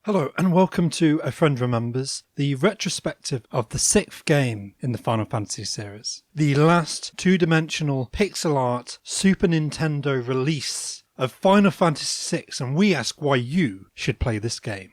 Hello and welcome to A Friend Remembers, the retrospective of the 6th game in the Final Fantasy series. The last two-dimensional pixel art Super Nintendo release of Final Fantasy VI, and we ask why you should play this game.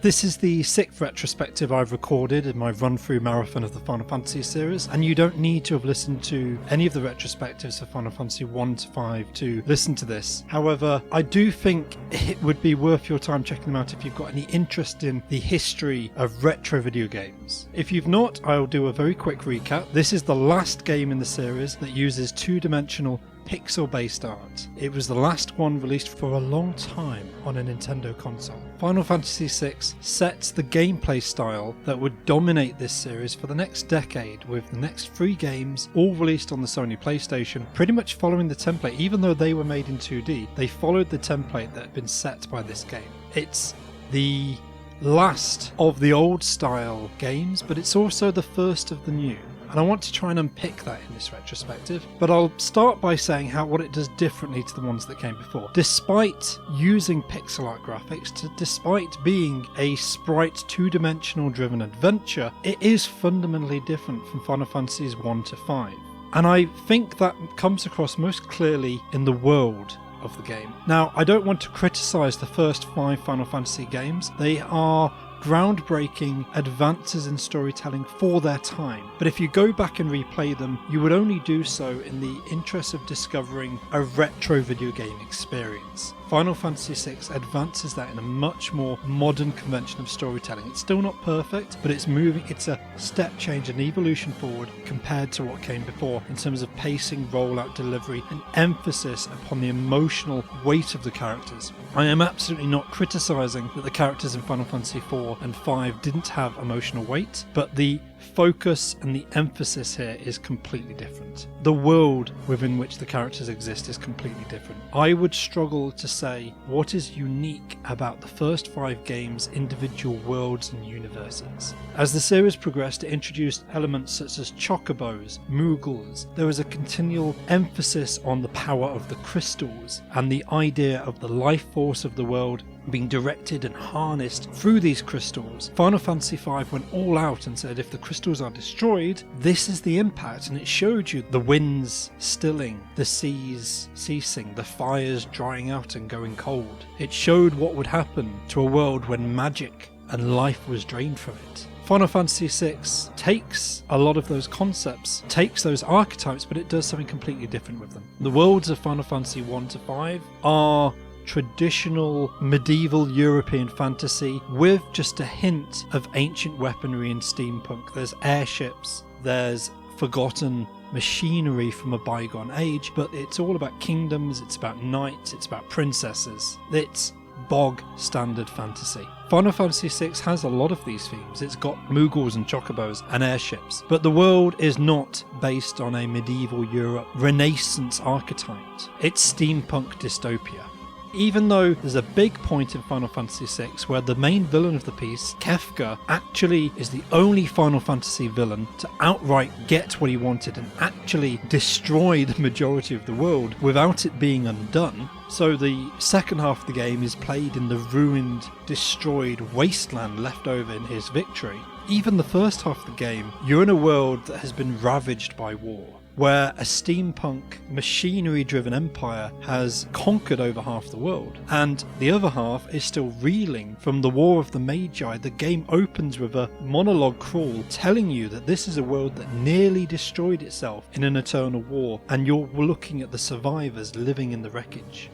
This is the 6th retrospective I've recorded in my run-through marathon of the Final Fantasy series, and you don't need to have listened to any of the retrospectives of Final Fantasy 1 to 5 to listen to this. However, I do think it would be worth your time checking them out if you've got any interest in the history of retro video games. If you've not, I'll do a very quick recap. This is the last game in the series that uses two-dimensional pixel-based art. It was the last one released for a long time on a Nintendo console. Final Fantasy VI sets the gameplay style that would dominate this series for the next decade, with the next 3 games all released on the Sony PlayStation, pretty much following the template. Even though they were made in 2D, they followed the template that had been set by this game. It's the last of the old style games, but it's also the first of the new. And I want to try and unpick that in this retrospective, but I'll start by saying what it does differently to the ones that came before. Despite using pixel art graphics, despite being a sprite two-dimensional driven adventure, it is fundamentally different from Final Fantasies 1 to 5. And I think that comes across most clearly in the world of the game. Now, I don't want to criticise the first 5 Final Fantasy games. They are groundbreaking advances in storytelling for their time, but if you go back and replay them, you would only do so in the interest of discovering a retro video game experience. Final Fantasy VI advances that in a much more modern convention of storytelling. It's still not perfect, but it's a step change, an evolution forward compared to what came before in terms of pacing, rollout, delivery, and emphasis upon the emotional weight of the characters. I am absolutely not criticising that the characters in Final Fantasy 4 and 5 didn't have emotional weight, but the focus and the emphasis here is completely different. The world within which the characters exist is completely different. I would struggle to say what is unique about the first 5 games' individual worlds and universes. As the series progressed, it introduced elements such as chocobos, moogles. There was a continual emphasis on the power of the crystals and the idea of the life force of the world being directed and harnessed through these crystals. Final Fantasy V went all out and said if the crystals are destroyed, this is the impact, and it showed you the winds stilling, the seas ceasing, the fires drying out and going cold. It showed what would happen to a world when magic and life was drained from it. Final Fantasy VI takes a lot of those concepts, takes those archetypes, but it does something completely different with them. The worlds of Final Fantasy 1 to 5 are traditional medieval European fantasy with just a hint of ancient weaponry and steampunk. There's airships, there's forgotten machinery from a bygone age, but it's all about kingdoms, it's about knights, it's about princesses. It's bog standard fantasy. Final Fantasy VI has a lot of these themes. It's got moogles and chocobos and airships, but the world is not based on a medieval Europe Renaissance archetype. It's steampunk dystopia. Even though there's a big point in Final Fantasy VI where the main villain of the piece, Kefka, actually is the only Final Fantasy villain to outright get what he wanted and actually destroy the majority of the world without it being undone. So the second half of the game is played in the ruined, destroyed wasteland left over in his victory. Even the first half of the game, you're in a world that has been ravaged by war, where a steampunk, machinery-driven empire has conquered over half the world, and the other half is still reeling from the War of the Magi. The game opens with a monologue crawl telling you that this is a world that nearly destroyed itself in an eternal war, and you're looking at the survivors living in the wreckage.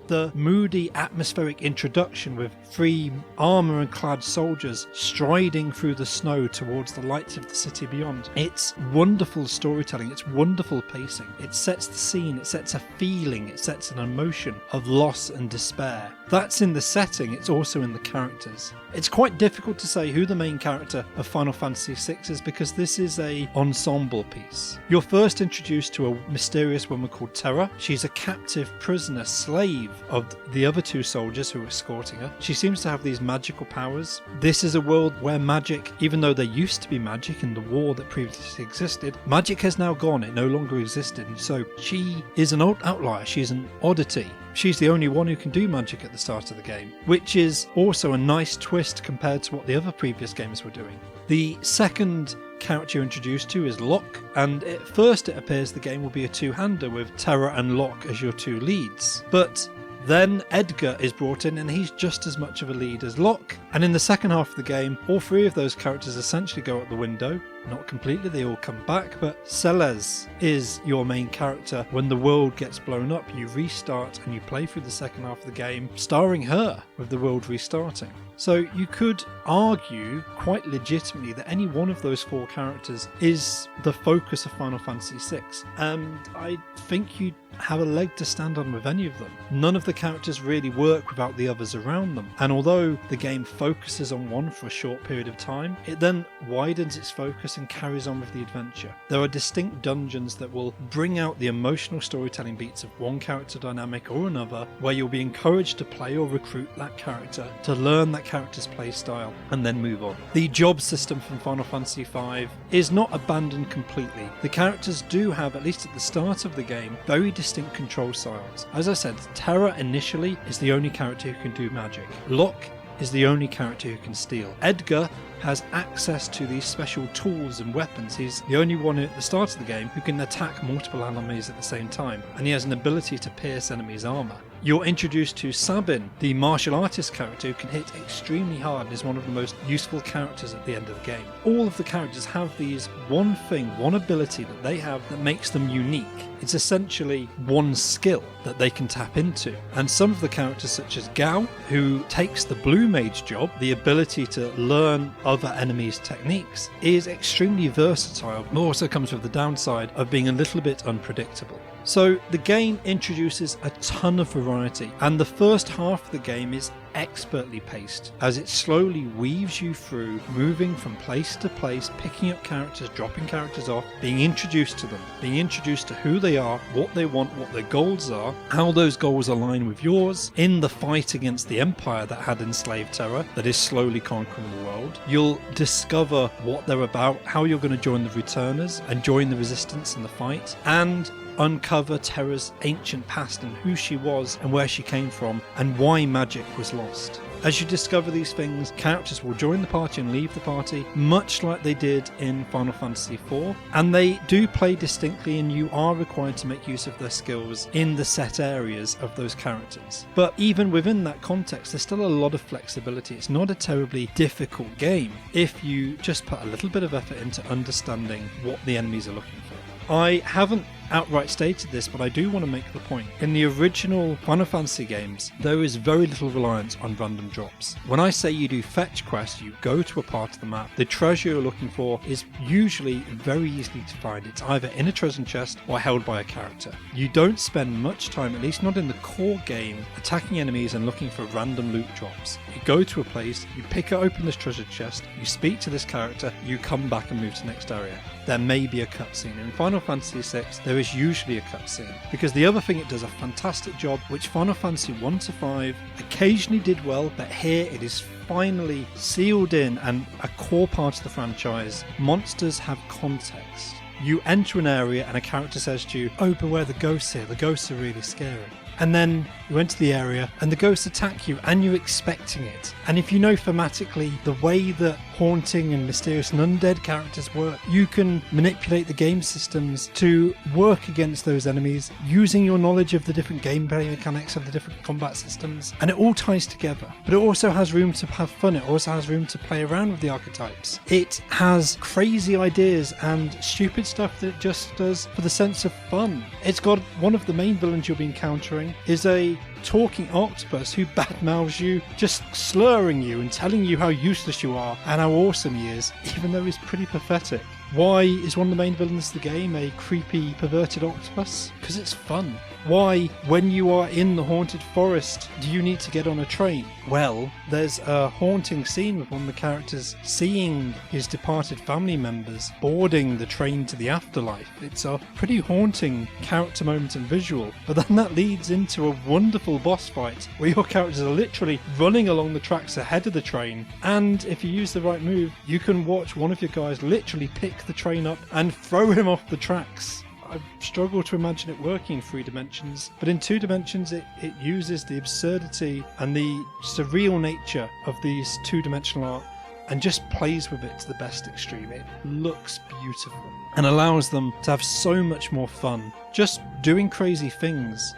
The moody atmospheric introduction with 3 armour and clad soldiers striding through the snow towards the lights of the city beyond. It's wonderful storytelling, it's wonderful pacing. It sets the scene, it sets a feeling, it sets an emotion of loss and despair. That's in the setting, it's also in the characters. It's quite difficult to say who the main character of Final Fantasy VI is because this is an ensemble piece. You're first introduced to a mysterious woman called Terra. She's a captive prisoner, slave of the other 2 soldiers who are escorting her. She seems to have these magical powers. This is a world where magic, even though there used to be magic in the war that previously existed, magic has now gone, it no longer existed. And so she is an outlier, she's an oddity. she's the only one who can do magic at the start of the game, which is also a nice twist compared to what the other previous games were doing. The second character you're introduced to is Locke, and at first it appears the game will be a two-hander with Terra and Locke as your two leads. But then Edgar is brought in and he's just as much of a lead as Locke. And in the second half of the game, all three of those characters essentially go out the window. Not completely, they all come back, but Celeste is your main character. When the world gets blown up, you restart and you play through the second half of the game, starring her with the world restarting. So you could argue quite legitimately that any one of those four characters is the focus of Final Fantasy VI, and I think you'd have a leg to stand on with any of them. None of the characters really work without the others around them, and although the game focuses on one for a short period of time, it then widens its focus and carries on with the adventure. There are distinct dungeons that will bring out the emotional storytelling beats of one character dynamic or another, where you'll be encouraged to play or recruit that character, to learn that character's play style, and then move on. The job system from Final Fantasy V is not abandoned completely. The characters do have, at least at the start of the game, very distinct control styles. As I said, Terra initially is the only character who can do magic. Locke is the only character who can steal. Edgar has access to these special tools and weapons. He's the only one at the start of the game who can attack multiple enemies at the same time, and he has an ability to pierce enemies' armour. You're introduced to Sabin, the martial artist character who can hit extremely hard and is one of the most useful characters at the end of the game. All of the characters have these one thing, one ability that they have that makes them unique. It's essentially one skill that they can tap into. And some of the characters, such as Gao, who takes the blue mage job, the ability to learn other enemies' techniques, is extremely versatile, but also comes with the downside of being a little bit unpredictable. So the game introduces a ton of variety, and the first half of the game is expertly paced as it slowly weaves you through, moving from place to place, picking up characters, dropping characters off, being introduced to them, being introduced to who they are, what they want, what their goals are, how those goals align with yours in the fight against the empire that had enslaved Terra, that is slowly conquering the world. You'll discover what they're about, how you're going to join the returners and join the resistance in the fight, and uncover Terra's ancient past and who she was and where she came from and why magic was lost. As you discover these things, characters will join the party and leave the party, much like they did in Final Fantasy IV, and they do play distinctly, and you are required to make use of their skills in the set areas of those characters. But even within that context, there's still a lot of flexibility. It's not a terribly difficult game if you just put a little bit of effort into understanding what the enemies are looking for. I haven't outright stated this, but I do want to make the point. In the original Final Fantasy games, there is very little reliance on random drops. When I say you do fetch quests, you go to a part of the map, the treasure you're looking for is usually very easily to find. It's either in a treasure chest or held by a character. You don't spend much time, at least not in the core game, attacking enemies and looking for random loot drops. You go to a place, you pick open this treasure chest, you speak to this character, you come back and move to the next area. There may be a cutscene. In Final Fantasy VI, there is usually a cutscene, because the other thing it does a fantastic job, which Final Fantasy 1 to 5 occasionally did well, but here it is finally sealed in and a core part of the franchise. Monsters have context. You enter an area and a character says to you, "Oh, beware the ghosts here, the ghosts are really scary." And then you enter the area and the ghosts attack you and you're expecting it. And if you know thematically the way that haunting and mysterious and undead characters work, you can manipulate the game systems to work against those enemies using your knowledge of the different gameplay mechanics of the different combat systems. And it all ties together. But it also has room to have fun. It also has room to play around with the archetypes. It has crazy ideas and stupid stuff that it just does for the sense of fun. It's got one of the main villains you'll be encountering is a talking octopus who badmouths you, just slurring you and telling you how useless you are and how awesome he is, even though he's pretty pathetic. Why is one of the main villains of the game a creepy, perverted octopus? Because it's fun. Why, when you are in the haunted forest, do you need to get on a train? Well, there's a haunting scene with one of the characters seeing his departed family members boarding the train to the afterlife. It's a pretty haunting character moment and visual, but then that leads into a wonderful boss fight where your characters are literally running along the tracks ahead of the train, and if you use the right move, you can watch one of your guys literally pick the train up and throw him off the tracks. I struggle to imagine it working in 3 dimensions, but in 2 dimensions it uses the absurdity and the surreal nature of these 2-dimensional art and just plays with it to the best extreme. It looks beautiful and allows them to have so much more fun just doing crazy things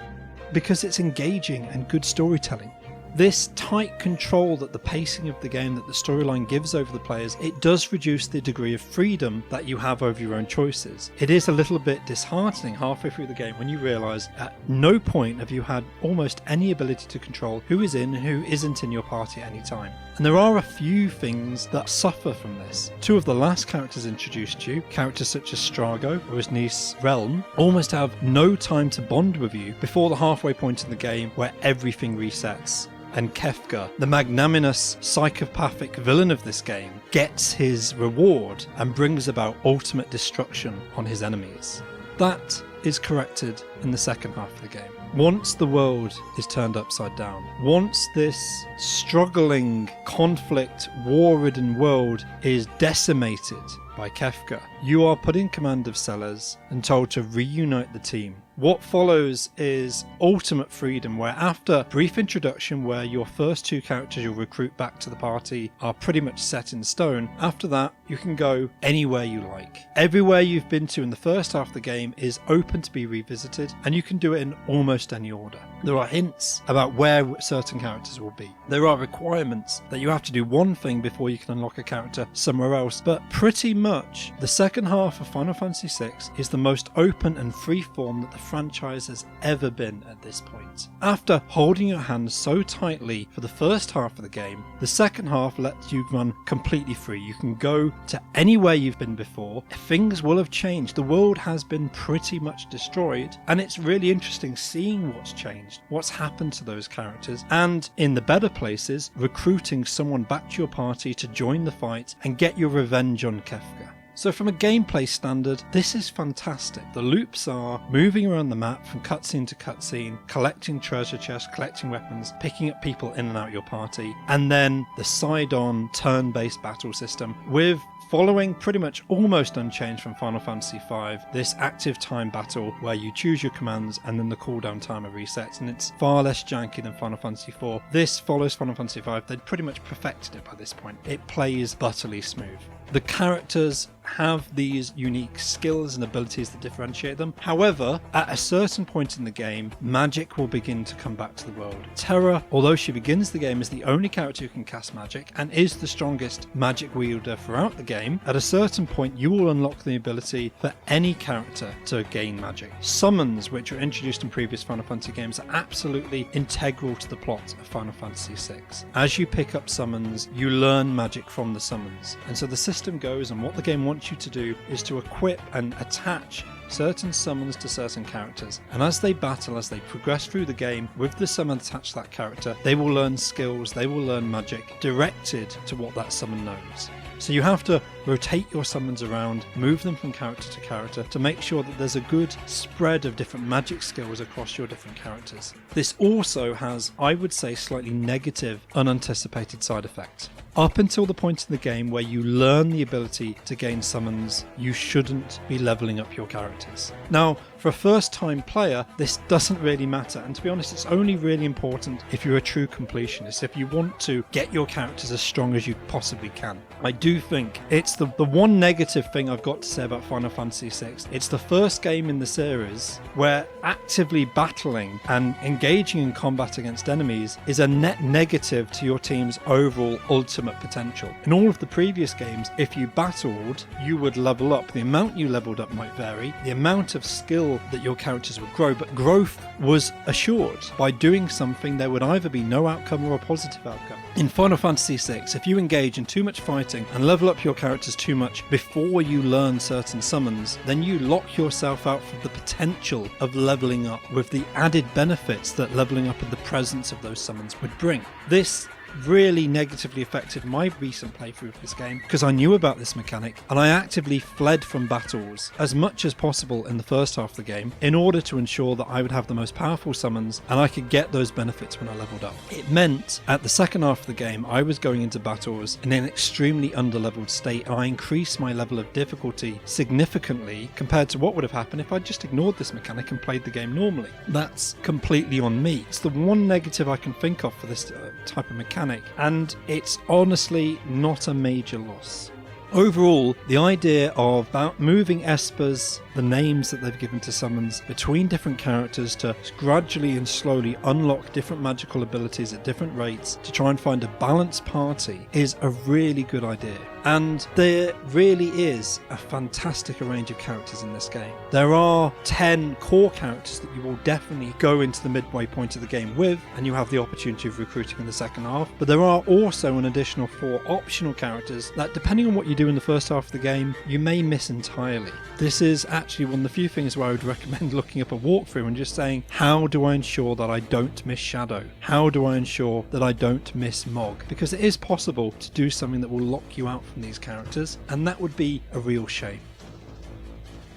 because it's engaging and good storytelling. This tight control that the pacing of the game, that the storyline gives over the players, it does reduce the degree of freedom that you have over your own choices. It is a little bit disheartening halfway through the game when you realise at no point have you had almost any ability to control who is in and who isn't in your party at any time. And there are a few things that suffer from this. 2 of the last characters introduced to you, characters such as Strago or his niece Relm, almost have no time to bond with you before the halfway point in the game where everything resets. And Kefka, the magnanimous psychopathic villain of this game, gets his reward and brings about ultimate destruction on his enemies. That is corrected in the second half of the game. Once the world is turned upside down, once this struggling, conflict, war-ridden world is decimated by Kefka, you are put in command of Sellers and told to reunite the team. What follows is ultimate freedom, where after brief introduction where your first 2 characters you'll recruit back to the party are pretty much set in stone, after that you can go anywhere you like. Everywhere you've been to in the first half of the game is open to be revisited, and you can do it in almost any order. There are hints about where certain characters will be. There are requirements that you have to do one thing before you can unlock a character somewhere else, but pretty much the second half of Final Fantasy VI is the most open and free form that the franchise has ever been at this point. After holding your hand so tightly for the first half of the game, the second half lets you run completely free. You can go to anywhere you've been before. Things will have changed. The world has been pretty much destroyed, and it's really interesting seeing what's changed, what's happened to those characters, and in the better places, recruiting someone back to your party to join the fight and get your revenge on Kefka. So from a gameplay standard, this is fantastic. The loops are moving around the map from cutscene to cutscene, collecting treasure chests, collecting weapons, picking up people in and out your party, and then the side-on turn-based battle system with following pretty much almost unchanged from Final Fantasy V, this active time battle where you choose your commands and then the cooldown timer resets, and it's far less janky than Final Fantasy IV. This follows Final Fantasy V. They'd pretty much perfected it by this point. It plays butterly smooth. The characters have these unique skills and abilities that differentiate them. However, at a certain point in the game, magic will begin to come back to the world. Terra, although she begins the game as the only character who can cast magic and is the strongest magic wielder throughout the game, at a certain point you will unlock the ability for any character to gain magic. Summons, which were introduced in previous Final Fantasy games, are absolutely integral to the plot of Final Fantasy VI. As you pick up summons, you learn magic from the summons. And so the system goes, and what the game wants you to do is to equip and attach certain summons to certain characters, and as they battle, as they progress through the game with the summon attached to that character, they will learn skills, they will learn magic directed to what that summon knows. So you have to rotate your summons around, move them from character to character to make sure that there's a good spread of different magic skills across your different characters. This also has, I would say, slightly negative, unanticipated side effects. Up until the point in the game where you learn the ability to gain summons, you shouldn't be leveling up your characters. Now, for a first-time player, this doesn't really matter, and to be honest, it's only really important if you're a true completionist, if you want to get your characters as strong as you possibly can. I do think it's the one negative thing I've got to say about Final Fantasy VI. It's the first game in the series where actively battling and engaging in combat against enemies is a net negative to your team's overall ultimate potential. In all of the previous games, if you battled, you would level up. The amount you leveled up might vary, the amount of skill that your characters would grow, but growth was assured. By doing something, there would either be no outcome or a positive outcome. In Final Fantasy VI, if you engage in too much fighting and level up your characters too much before you learn certain summons, then you lock yourself out for the potential of leveling up with the added benefits that leveling up in the presence of those summons would bring. This really negatively affected my recent playthrough of this game because I knew about this mechanic and I actively fled from battles as much as possible in the first half of the game in order to ensure that I would have the most powerful summons and I could get those benefits when I leveled up. It meant at the second half of the game I was going into battles in an extremely underleveled state, and I increased my level of difficulty significantly compared to what would have happened if I just ignored this mechanic and played the game normally. That's completely on me. It's the one negative I can think of for this type of mechanic, and it's honestly not a major loss. Overall, the idea of moving espers, the names that they've given to summons, between different characters to gradually and slowly unlock different magical abilities at different rates to try and find a balanced party is a really good idea. And there really is a fantastic range of characters in this game. There are 10 core characters that you will definitely go into the midway point of the game with, and you have the opportunity of recruiting in the second half. But there are also an additional 4 optional characters that, depending on what you do in the first half of the game, you may miss entirely. This is actually one of the few things where I would recommend looking up a walkthrough and just saying, how do I ensure that I don't miss Shadow? How do I ensure that I don't miss Mog? Because it is possible to do something that will lock you out from these characters, and that would be a real shame.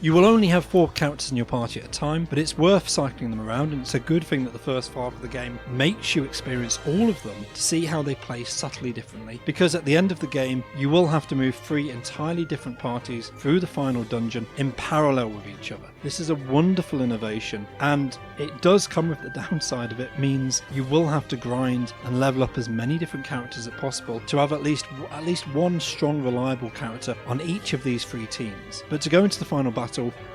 You will only have 4 characters in your party at a time, but it's worth cycling them around, and it's a good thing that the first half of the game makes you experience all of them to see how they play subtly differently, because at the end of the game you will have to move 3 entirely different parties through the final dungeon in parallel with each other. This is a wonderful innovation, and it does come with the downside of it means you will have to grind and level up as many different characters as possible to have at least one strong, reliable character on each of these 3 teams. But to go into the final battle,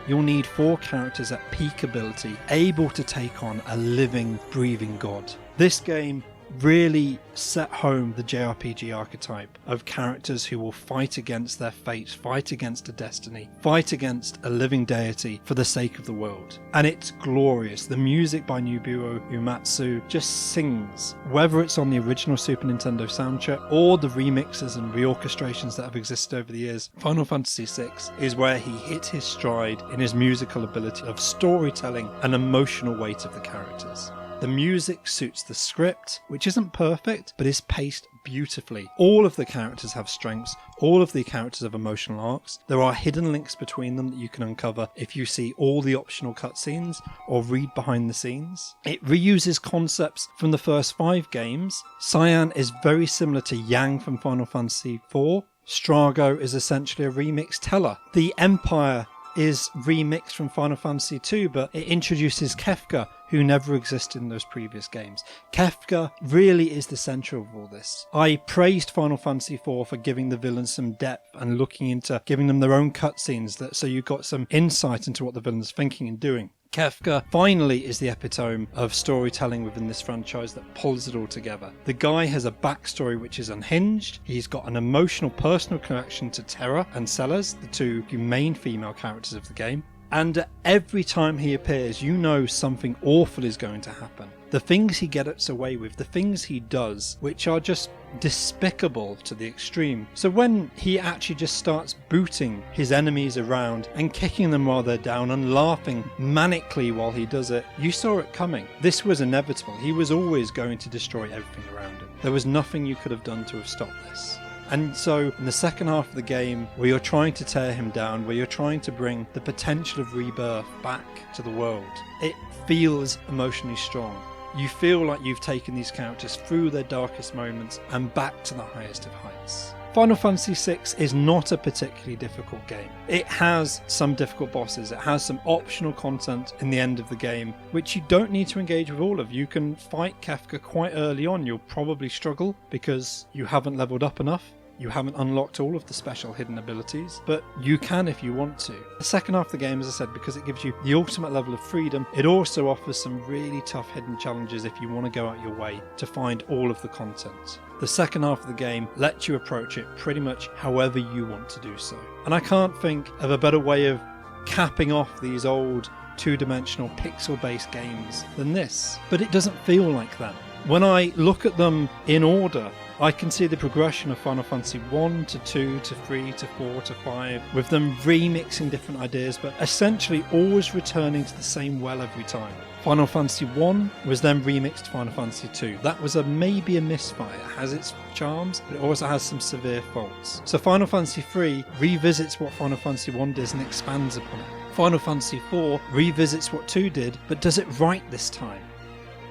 you'll need 4 characters at peak ability, able to take on a living, breathing god. This game really set home the JRPG archetype of characters who will fight against their fate, fight against a destiny, fight against a living deity for the sake of the world. And it's glorious. The music by Nobuo Uematsu just sings, whether it's on the original Super Nintendo soundtrack or the remixes and reorchestrations that have existed over the years. Final Fantasy VI is where he hit his stride in his musical ability of storytelling and emotional weight of the characters. The music suits the script, which isn't perfect, but is paced beautifully. All of the characters have strengths, all of the characters have emotional arcs. There are hidden links between them that you can uncover if you see all the optional cutscenes or read behind the scenes. It reuses concepts from the first 5 games. Cyan is very similar to Yang from Final Fantasy IV. Strago is essentially a remixed Teller. The Empire is remixed from Final Fantasy II, but it introduces Kefka, who never existed in those previous games. Kefka really is the centre of all this. I praised Final Fantasy IV for giving the villains some depth and looking into giving them their own cutscenes, so you got some insight into what the villain's thinking and doing. Kefka finally is the epitome of storytelling within this franchise that pulls it all together. The guy has a backstory which is unhinged. He's got an emotional personal connection to Terra and Celes, the 2 main female characters of the game. And every time he appears, you know something awful is going to happen. The things he gets away with, the things he does, which are just despicable to the extreme. So when he actually just starts booting his enemies around and kicking them while they're down and laughing manically while he does it, you saw it coming. This was inevitable. He was always going to destroy everything around him. There was nothing you could have done to have stopped this. And so in the second half of the game, where you're trying to tear him down, where you're trying to bring the potential of rebirth back to the world, it feels emotionally strong. You feel like you've taken these characters through their darkest moments and back to the highest of heights. Final Fantasy VI is not a particularly difficult game. It has some difficult bosses, it has some optional content in the end of the game, which you don't need to engage with all of. You can fight Kefka quite early on. You'll probably struggle because you haven't leveled up enough. You haven't unlocked all of the special hidden abilities, but you can if you want to. The second half of the game, as I said, because it gives you the ultimate level of freedom, it also offers some really tough hidden challenges if you want to go out your way to find all of the content. The second half of the game lets you approach it pretty much however you want to do so. And I can't think of a better way of capping off these old 2-dimensional pixel-based games than this. But it doesn't feel like that. when I look at them in order, I can see the progression of Final Fantasy 1 to 2 to 3 to 4 to 5, with them remixing different ideas, but essentially always returning to the same well every time. Final Fantasy 1 was then remixed to Final Fantasy 2. That was maybe a misfire. It has its charms, but it also has some severe faults. So Final Fantasy 3 revisits what Final Fantasy 1 does and expands upon it. Final Fantasy 4 revisits what 2 did, but does it right this time.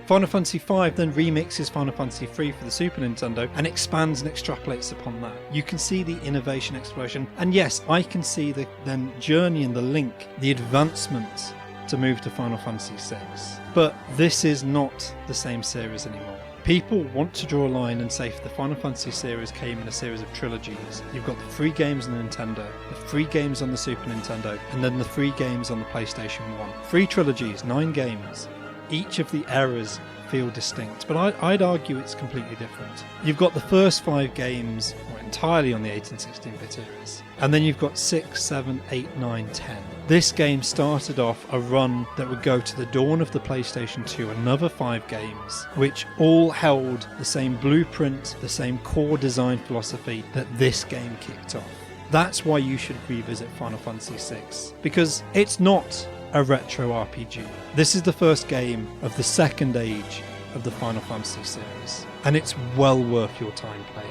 Final Fantasy V then remixes Final Fantasy III for the Super Nintendo and expands and extrapolates upon that. You can see the innovation, exploration, and yes, I can see the then journey and the link, the advancement to move to Final Fantasy VI. But this is not the same series anymore. People want to draw a line and say if the Final Fantasy series came in a series of trilogies, you've got the 3 games on the Nintendo, the 3 games on the Super Nintendo, and then the 3 games on the PlayStation 1. 3 trilogies, 9 games. Each of the eras feel distinct, but I'd argue it's completely different. You've got the first 5 games entirely on the 8 and 16-bit eras, and then you've got 6, 7, 8, 9, 10. This game started off a run that would go to the dawn of the PlayStation 2, another 5 games, which all held the same blueprint, the same core design philosophy that this game kicked off. That's why you should revisit Final Fantasy VI, because it's not a retro RPG. This is the first game of the second age of the Final Fantasy series, and it's well worth your time playing.